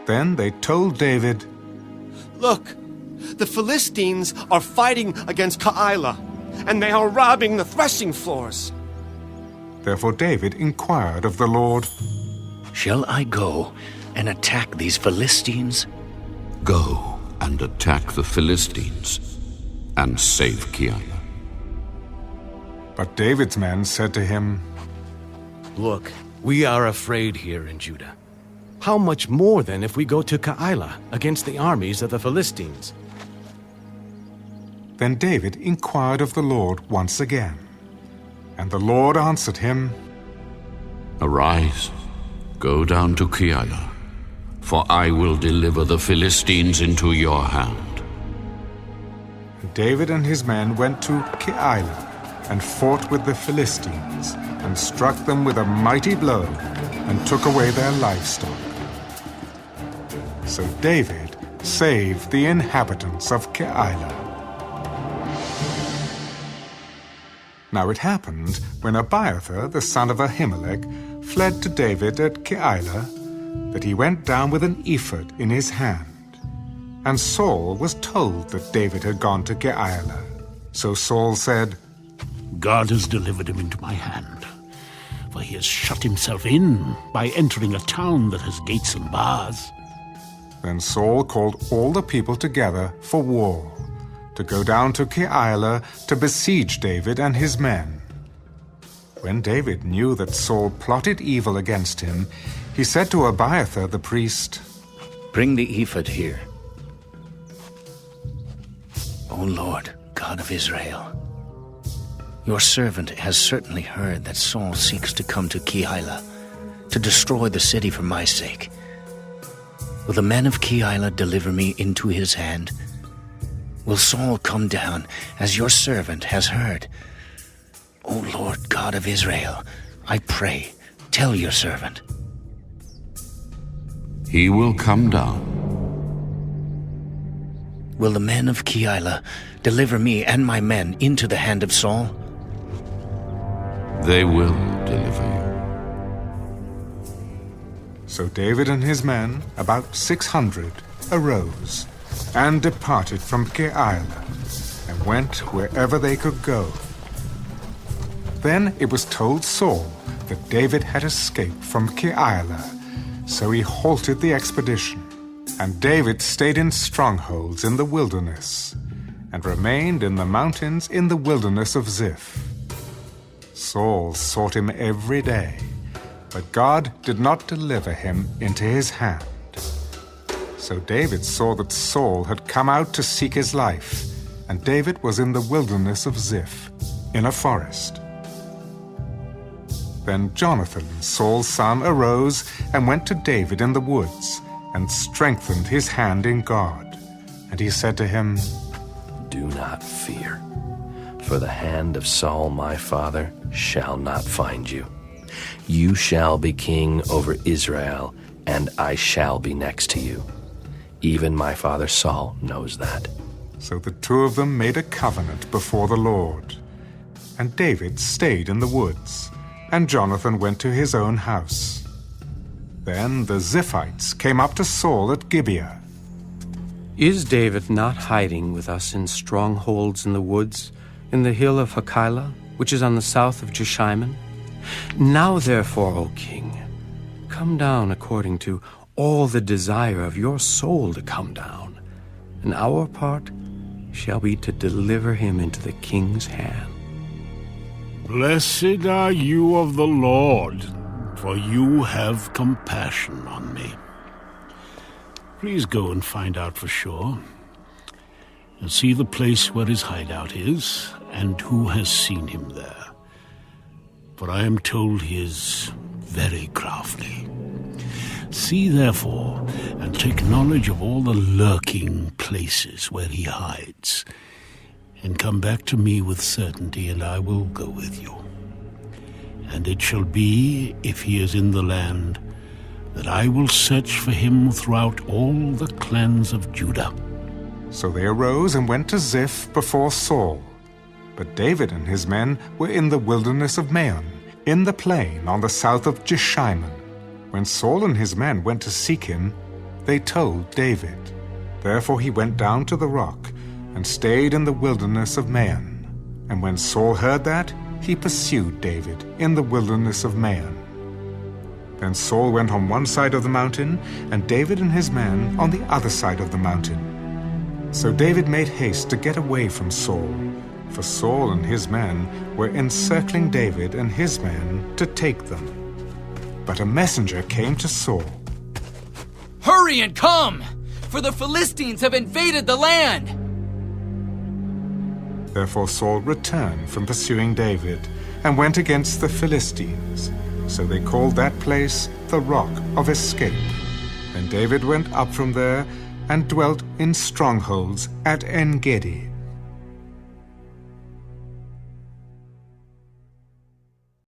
Then they told David, Look, the Philistines are fighting against Keilah, and they are robbing the threshing floors. Therefore David inquired of the Lord, Shall I go and attack these Philistines? Go and attack the Philistines and save Keilah. But David's men said to him, Look, we are afraid here in Judah. How much more then if we go to Keilah against the armies of the Philistines? Then David inquired of the Lord once again. And the Lord answered him, Arise, go down to Keilah, for I will deliver the Philistines into your hand. And David and his men went to Keilah and fought with the Philistines, and struck them with a mighty blow, and took away their livestock. So David saved the inhabitants of Keilah. Now it happened, when Abiathar, the son of Ahimelech, fled to David at Keilah, that he went down with an ephod in his hand. And Saul was told that David had gone to Keilah. So Saul said, God has delivered him into my hand, for he has shut himself in by entering a town that has gates and bars. Then Saul called all the people together for war, to go down to Keilah to besiege David and his men. When David knew that Saul plotted evil against him, he said to Abiathar the priest, Bring the ephod here. O Lord, God of Israel, your servant has certainly heard that Saul seeks to come to Keilah, to destroy the city for my sake. Will the men of Keilah deliver me into his hand? Will Saul come down, as your servant has heard? O Lord God of Israel, I pray, tell your servant. He will come down. Will the men of Keilah deliver me and my men into the hand of Saul? They will deliver you. So David and his men, about 600, arose and departed from Keilah, and went wherever they could go. Then it was told Saul that David had escaped from Keilah, so he halted the expedition. And David stayed in strongholds in the wilderness, and remained in the mountains in the wilderness of Ziph. Saul sought him every day, but God did not deliver him into his hand. So David saw that Saul had come out to seek his life, and David was in the wilderness of Ziph, in a forest. Then Jonathan, Saul's son, arose and went to David in the woods, and strengthened his hand in God. And he said to him, Do not fear, for the hand of Saul my father shall not find you. You shall be king over Israel, and I shall be next to you. Even my father Saul knows that. So the two of them made a covenant before the Lord. And David stayed in the woods, and Jonathan went to his own house. Then the Ziphites came up to Saul at Gibeah. Is David not hiding with us in strongholds in the woods, in the hill of Keilah, which is on the south of Jeshimon? Now therefore, O king, come down according to all the desire of your soul to come down, and our part shall be to deliver him into the king's hand. Blessed are you of the Lord, for you have compassion on me. Please go and find out for sure, and see the place where his hideout is, and who has seen him there. For I am told he is very crafty. See, therefore, and take knowledge of all the lurking places where he hides, and come back to me with certainty, and I will go with you. And it shall be, if he is in the land, that I will search for him throughout all the clans of Judah. So they arose and went to Ziph before Saul. But David and his men were in the wilderness of Maon, in the plain on the south of Jeshimon. When Saul and his men went to seek him, they told David. Therefore he went down to the rock and stayed in the wilderness of Maon. And when Saul heard that, he pursued David in the wilderness of Maon. Then Saul went on one side of the mountain, and David and his men on the other side of the mountain. So David made haste to get away from Saul, for Saul and his men were encircling David and his men to take them. But a messenger came to Saul. "Hurry and come, for the Philistines have invaded the land." Therefore Saul returned from pursuing David and went against the Philistines. So they called that place the Rock of Escape. Then David went up from there and dwelt in strongholds at En-Gedi.